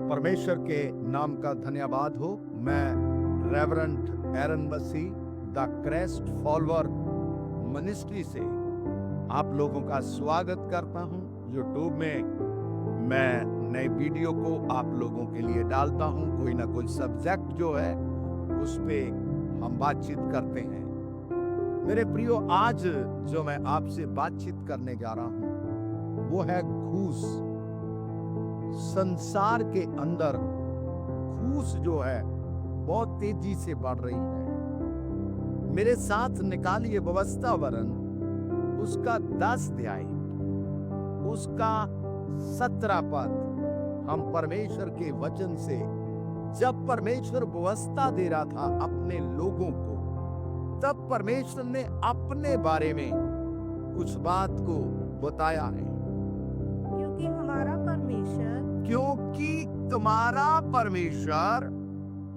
परमेश्वर के नाम का धन्यवाद हो। मैं reverend Aaron Masih the Christ follower ministry से आप लोगों का स्वागत करता हूं। यूट्यूब में मैं नए वीडियो को आप लोगों के लिए डालता हूं। कोई ना कोई सब्जेक्ट जो है उस पे हम बातचीत करते हैं। मेरे प्रियो, आज जो मैं आपसे बातचीत करने जा रहा हूं वो है घूस। संसार के अंदर घूस जो है बहुत तेजी से बढ़ रही है। मेरे साथ निकालिए व्यवस्थावरण उसका 10 अध्याय उसका 17 पद। हम परमेश्वर के वचन से, जब परमेश्वर व्यवस्था दे रहा था अपने लोगों को, तब परमेश्वर ने अपने बारे में कुछ बात को बताया है। क्योंकि तुम्हारा परमेश्वर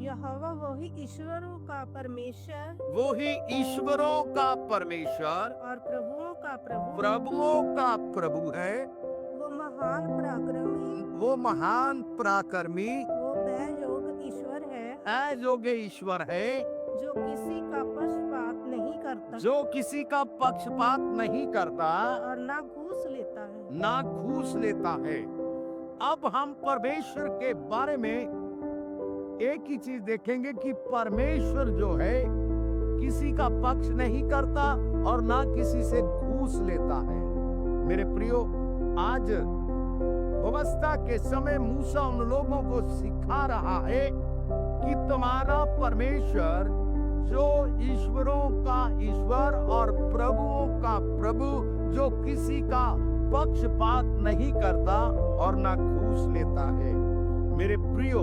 यहोवा वही ईश्वरों का परमेश्वर, वही ईश्वरों का परमेश्वर और प्रभुओं का प्रभु, प्रभुओं का प्रभु है। वो महान पराक्रमी, वो महान पराक्रमी, वो बेयोग ईश्वर है, अयोग्य ईश्वर है, जो किसी का पक्षपात नहीं करता, जो किसी का पक्षपात नहीं करता और ना घूस लेता है। ना घूस लेता है। अब हम परमेश्वर के बारे में एक ही चीज देखेंगे कि परमेश्वर जो है किसी का पक्ष नहीं करता और ना किसी से घूस लेता है। मेरे प्रियो, आज व्यवस्था के समय मूसा उन लोगों को सिखा रहा है कि तुम्हारा परमेश्वर जो ईश्वरों का ईश्वर और प्रभुओं का प्रभु, जो किसी का पक्षपात नहीं करता और ना घूस लेता है। मेरे प्रियो,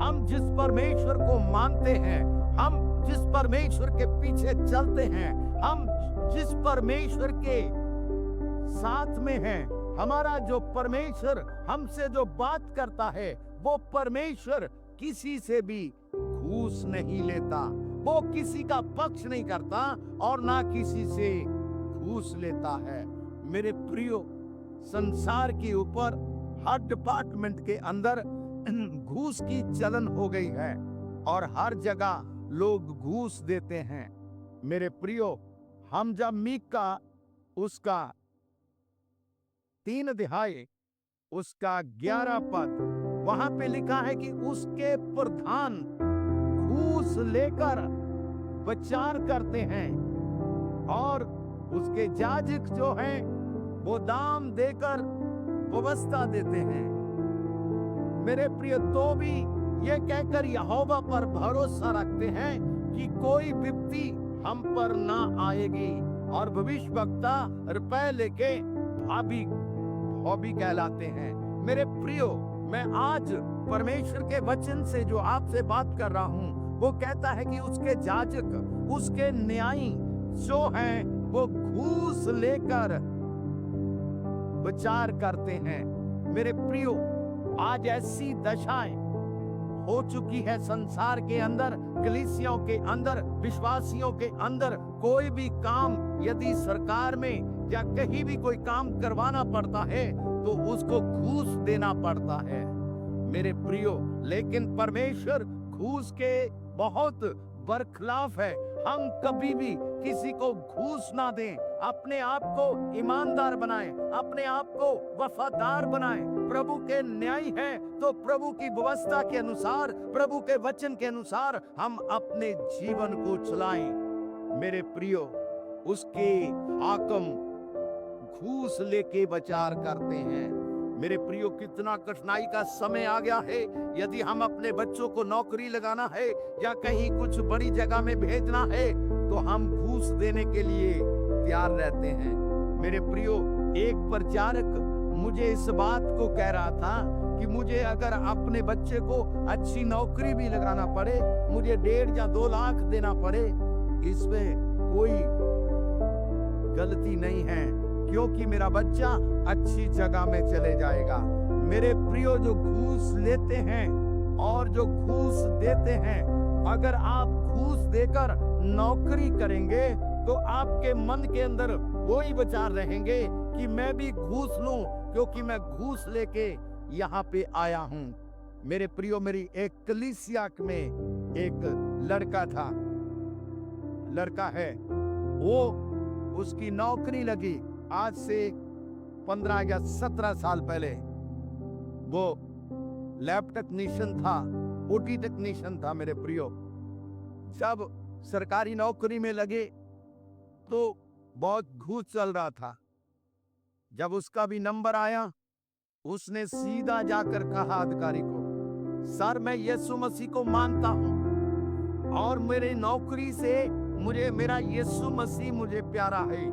हम जिस परमेश्वर को मानते हैं, हम जिस परमेश्वर के पीछे चलते हैं, हम जिस परमेश्वर के साथ में हैं, हमारा जो परमेश्वर हमसे जो बात करता है, वो परमेश्वर किसी से भी घूस नहीं लेता। वो किसी का पक्ष नहीं करता और ना किसी से घूस लेता है। मेरे प्रियो, संसार के ऊपर हर डिपार्टमेंट के अंदर घूस की चलन हो गई है और हर जगह लोग घूस देते हैं। मेरे प्रियो, हम जब मीका उसका 3 अध्याय उसका 11 पद, वहां पे लिखा है कि उसके प्रधान घूस लेकर विचार करते हैं और उसके याजक जो हैं वो दाम देकर व्यवस्था देते हैं। मेरे प्रिय, तो भी ये कहकर यहोवा पर भरोसा रखते हैं कि कोई विपत्ति हम पर ना आएगी, और भविष्यवक्ता रुपए लेके भाभी कहलाते हैं। मेरे प्रियो, मैं आज परमेश्वर के वचन से जो आपसे बात कर रहा हूं, वो कहता है कि उसके याजक, उसके न्यायी जो हैं, वो घूस लेकर विचार करते हैं। मेरे प्रियो, आज ऐसी दशाएं हो चुकी है संसार के अंदर, कलीसियाओं के अंदर, विश्वासियों के अंदर। कोई भी काम यदि सरकार में या कहीं भी कोई काम करवाना पड़ता है तो उसको घूस देना पड़ता है। मेरे प्रियो, लेकिन परमेश्वर घूस के बहुत बरखिलाफ है। हम कभी भी किसी को घूस ना दें, अपने आप को ईमानदार बनाएं, अपने आप को वफादार बनाएं। प्रभु के न्याय हैं तो प्रभु की व्यवस्था के अनुसार, प्रभु के वचन के अनुसार हम अपने जीवन को चलाएं। मेरे प्रियो, उसके हाकिम घूस लेके विचार करते हैं। मेरे प्रियो, कितना कठिनाई का समय आ गया है। यदि हम अपने बच्चों को नौकरी लगाना है या कहीं कुछ बड़ी जगह में भेजना है तो हम घूस देने के लिए तैयार रहते हैं। मेरे प्रियो, एक प्रचारक मुझे इस बात को कह रहा था कि मुझे अगर अपने बच्चे को अच्छी नौकरी भी लगाना पड़े, मुझे 1.5 या 2 लाख देना पड़े, इसमें कोई गलती नहीं है, क्योंकि मेरा बच्चा अच्छी जगह में चले जाएगा। मेरे प्रियो, जो घूस लेते हैं और जो घूस देते हैं, अगर आप घूस देकर नौकरी करेंगे तो आपके मन के अंदर वही विचार रहेंगे कि मैं भी घूस लूं, क्योंकि मैं घूस लेके यहाँ पे आया हूं। मेरे प्रियो, मेरी एक कलीसिया में एक लड़का है, वो उसकी नौकरी लगी आज से 15 या 17 साल पहले। वो लैब टेक्नीशियन था, ओटी टेक्नीशियन था मेरे प्रियो। जब सरकारी नौकरी में लगे तो बहुत घूस चल रहा था। जब उसका भी नंबर आया, उसने सीधा जाकर कहा अधिकारी को, सर मैं यीशु मसीह को मानता हूं और मेरी नौकरी से मुझे मेरा यीशु मसीह मुझे प्यारा है,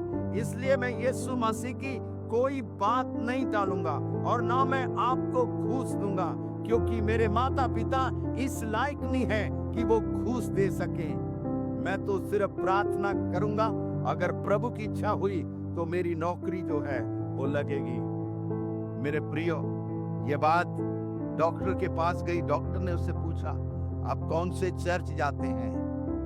इसलिए मैं यीशु मसीह की कोई बात नहीं टालूंगा और ना मैं आपको घूस दूंगा, क्योंकि मेरे माता पिता इस लायक नहीं है कि वो घूस दे सके। मैं तो सिर्फ प्रार्थना करूंगा, अगर प्रभु की इच्छा हुई तो मेरी नौकरी जो है वो लगेगी। मेरे प्रियो, ये बात डॉक्टर के पास गई। डॉक्टर ने उससे पूछा, आप कौन से चर्च जाते हैं?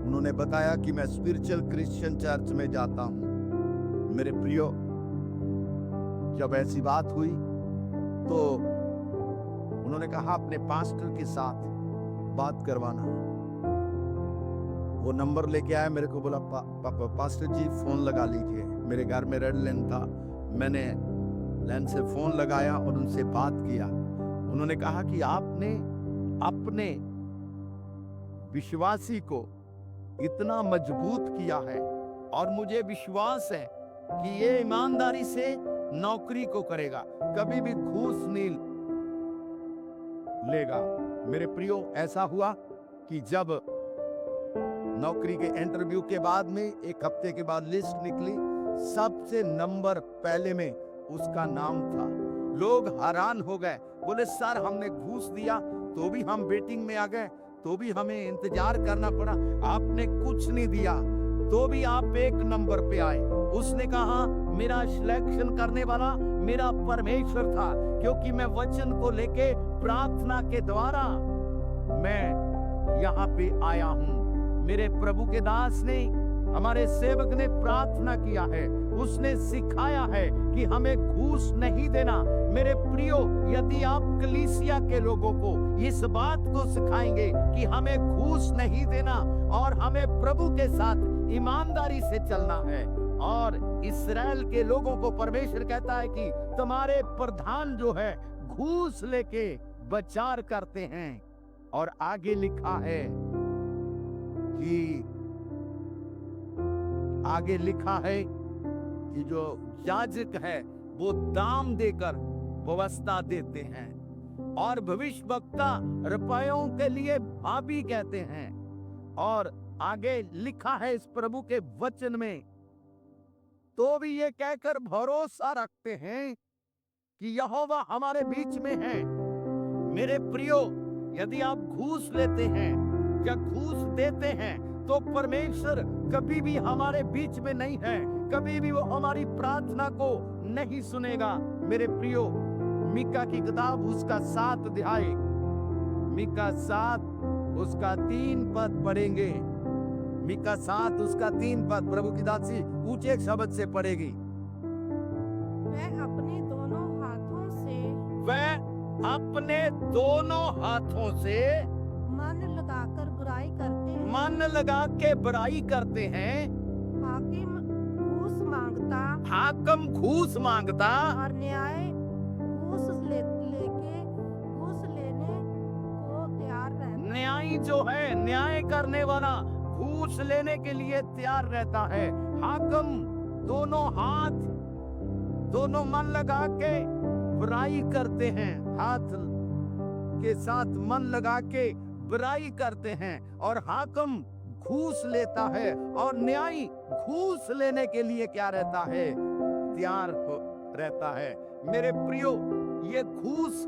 उन्होंने बताया कि मैं स्पिरिचुअल क्रिश्चियन चर्च में जाता हूं। मेरे प्रियो, जब ऐसी बात हुई तो उन्होंने कहा अपने पास्टर के साथ बात करवाना। वो नंबर लेके आया, मेरे को बोला पास्टर जी फोन लगा लीजिए। मेरे घर में रेड लाइन था, मैंने लाइन से फोन लगाया और उनसे बात किया। उन्होंने कहा कि आपने अपने विश्वासी को इतना मजबूत किया है और मुझे विश्वास है कि ये ईमानदारी से नौकरी को करेगा, कभी भी घूस नहीं लेगा। मेरे प्रियो, ऐसा हुआ कि जब नौकरी के इंटरव्यू के बाद में 1 हफ्ते के बाद लिस्ट निकली, सबसे नंबर पहले में उसका नाम था। लोग हैरान हो गए, बोले सर हमने घूस दिया तो भी हम वेटिंग में आ गए, तो भी हमें इंतजार करना पड़ा, आपने कुछ नहीं दिया तो भी आप 1 नंबर पे आए। उसने कहा मेरा सिलेक्शन करने वाला मेरा परमेश्वर था, क्योंकि मैं वचन को लेके प्रार्थना के द्वारा मैं यहाँ पे आया हूँ। मेरे प्रभु के दास ने, हमारे सेवक ने प्रार्थना किया है, उसने सिखाया है कि हमें घूस नहीं देना। मेरे प्रियो, यदि आप कलीसिया के लोगों को इस बात को सिखाएंगे कि हमें घूस नहीं देना और हमें प्रभु के साथ ईमानदारी से चलना है, और इस्राएल के लोगों को परमेश्वर कहता है कि तुम्हारे प्रधान जो है घूस लेके विचार करते हैं। और आगे लिखा है कि जो याजक है वो दाम देकर व्यवस्था देते हैं, और भविष्यवक्ता रुपयों के लिए भाभी कहते हैं। और आगे लिखा है इस प्रभु के वचन में, तो भी ये कहकर भरोसा रखते हैं कि यहोवा हमारे बीच में है। मेरे प्रियो, यदि आप घूस लेते हैं या घूस देते हैं तो परमेश्वर कभी भी हमारे बीच में नहीं है, कभी भी वो हमारी प्रार्थना को नहीं सुनेगा। मेरे प्रियो, मीका की किताब उसका 7 अध्याय, मीका 7 उसका 3 पद पढ़ेंगे। मीका 7 उसका 3 पद प्रभु की दासी ऊंचे शब्द से पढ़ेगी। वह अपने दोनों हाथों से मन लगाकर बुराई करते हैं, मन लगा के बुराई करते हैं। हाकिम घूस मांगता और न्याय घूस लेके घूस लेने को तैयार रहता। न्याय जो है, न्याय करने वाला घूस लेने के लिए तैयार रहता है। हाकिम दोनों मन लगा के बुराई करते हैं, हाथ के साथ मन लगा के बुराई करते हैं, और हाकिम घूस लेता है, और न्यायी घूस लेने के लिए क्या रहता है? तैयार रहता है। मेरे प्रियो, ये घूस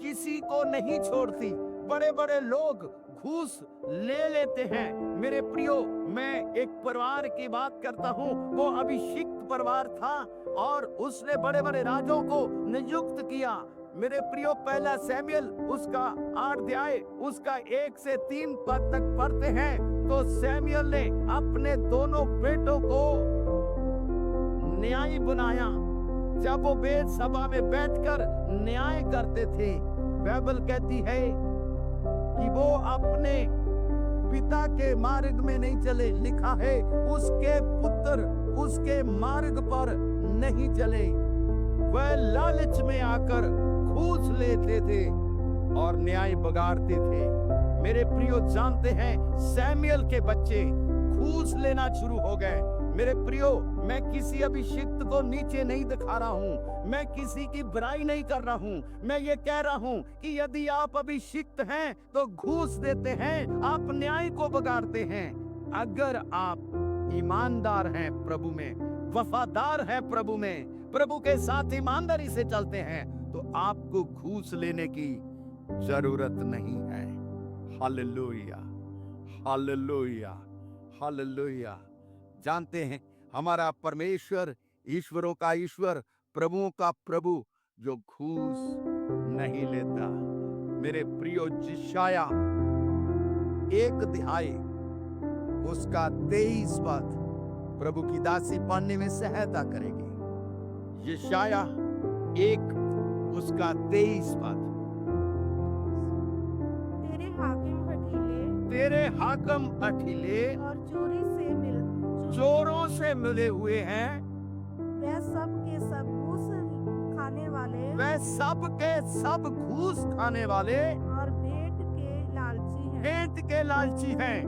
किसी को नहीं छोड़ती। बड़े बड़े लोग घूस ले लेते हैं। मेरे प्रियो, मैं एक परिवार की बात करता हूँ, वो अभिषिक्त परिवार था और उसने बड़े बड़े राजों को नियुक्त किया। मेरे प्रियो, पहला सैमुएल उसका 8 अध्याय उसका 1 से 3 पद तक पढ़ते हैं तो सैमुएल ने अपने दोनों बेटों को न्याय बनाया। जब वो वेद सभा में बैठकर न्याय करते थे, बाइबल कहती है कि वो अपने पिता के मार्ग में नहीं चले, लिखा है उसके पुत्र उसके मार्ग पर नहीं चले। वह लालच में आकर घूस लेते थे और न्याय बगाड़ते थे। मेरे प्रियो जानते हैं सैमुएल के बच्चे घूस लेना शुरू हो गए। मेरे प्रियो, मैं किसी अभिषिक्त को नीचे नहीं दिखा रहा हूं, मैं किसी की बुराई नहीं कर रहा हूं। मैं ये कह रहा हूं कि यदि आप अभिषिक्त हैं तो घूस देते हैं, आप न्याय को बगाड़ते हैं। अगर आप ईमानदार हैं प्रभु में, वफादार हैं प्रभु में, प्रभु के साथ ईमानदारी से चलते हैं, तो आपको घूस लेने की जरूरत नहीं है। Hallelujah, hallelujah, hallelujah. जानते हैं हमारा परमेश्वर ईश्वरों का ईश्वर, प्रभुओं का प्रभु, जो घूस नहीं लेता। मेरे प्रियो, यशाया 1 अध्याय उसका 23 पद प्रभु की दासी पढ़ने में सहायता करेगी। यशाया 1 उसका 23 पद। तेरे हाकिम अठीले और चोरों से मिले हुए हैं। वह सब के सब घूस खाने वाले, वह सब के सब घूस खाने वाले और भेंट के लालची हैं। भेंट के लालची हैं।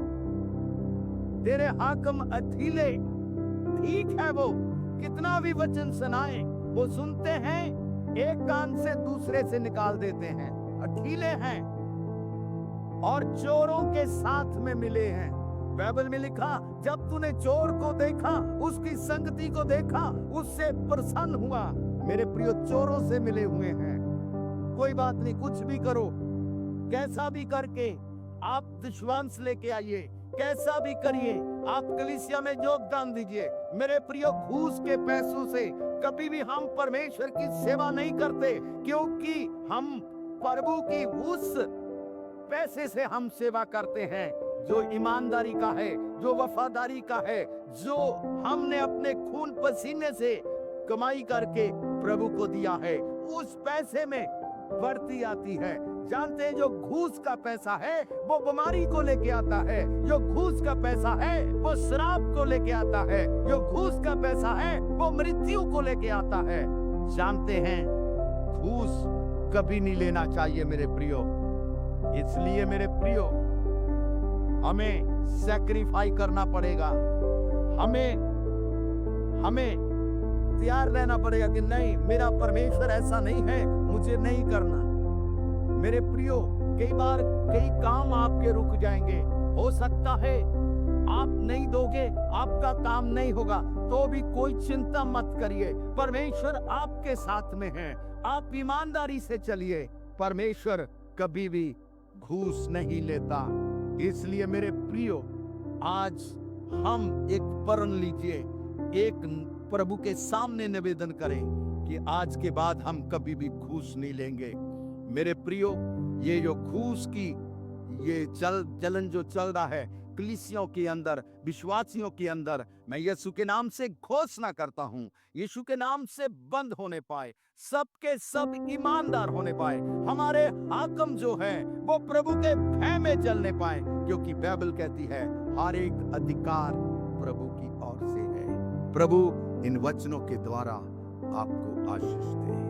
तेरे हाकिम अठीले, ठीक है, वो कितना भी वचन सुनाए वो सुनते हैं, एक कान से दूसरे से निकाल देते हैं, अठीले हैं और चोरों के साथ में मिले हैं। बाइबल में लिखा, जब तूने चोर को देखा, उसकी संगति को देखा, उससे प्रसन्न हुआ। मेरे प्रियो, चोरों से मिले हुए हैं। कोई बात नहीं, कुछ भी करो, कैसा भी करके आप विश्वास लेके आइए, कैसा भी करिए, आप कलीसिया में योगदान दीजिए। मेरे प्रियो, घूस के पैसों से कभी भी हम परमेश्वर की सेवा नहीं करते, क्योंकि हम प्रभु की उस पैसे से हम सेवा करते हैं जो ईमानदारी का है, जो वफादारी का है, जो हमने अपने खून पसीने से कमाई करके प्रभु को दिया है। उस पैसे में बढ़ती आती है। जानते हैं, जो घूस का पैसा है वो बीमारी को लेके आता है, जो घूस का पैसा है वो शराब को लेके आता है, जो घूस का पैसा है वो मृत्यु को लेके आता है। जानते हैं, घूस कभी नहीं लेना चाहिए मेरे प्रियो। इसलिए मेरे प्रियो, हमें सैक्रिफाई करना पड़ेगा, हमें तैयार रहना पड़ेगा कि नहीं, मेरा परमेश्वर ऐसा नहीं है, मुझे नहीं करना। मेरे प्रियो, कई बार कई काम आपके रुक जाएंगे, हो सकता है आप नहीं दोगे, आपका काम नहीं होगा, तो भी कोई चिंता मत करिए, परमेश्वर आपके साथ में है। आप ईमानदारी से चलिए, परमेश्वर कभी भी घूस नहीं लेता। इसलिए मेरे प्रियो, आज हम एक प्रण लीजिए, एक प्रभु के सामने निवेदन करें कि आज के बाद हम कभी भी घूस नहीं लेंगे। मेरे प्रियो, ये जो घूस की ये चलन जो चल रहा है कलीसियों के अंदर, विश्वासियों के अंदर, मैं यीशु के नाम से घोषणा करता हूं, यीशु के नाम से बंद होने पाए, सबके सब ईमानदार होने पाए, हमारे हाकिम जो है वो प्रभु के भय में चलने पाए, क्योंकि बाइबल कहती है हर एक अधिकार प्रभु की ओर से है। प्रभु इन वचनों के द्वारा आपको आशीष दे।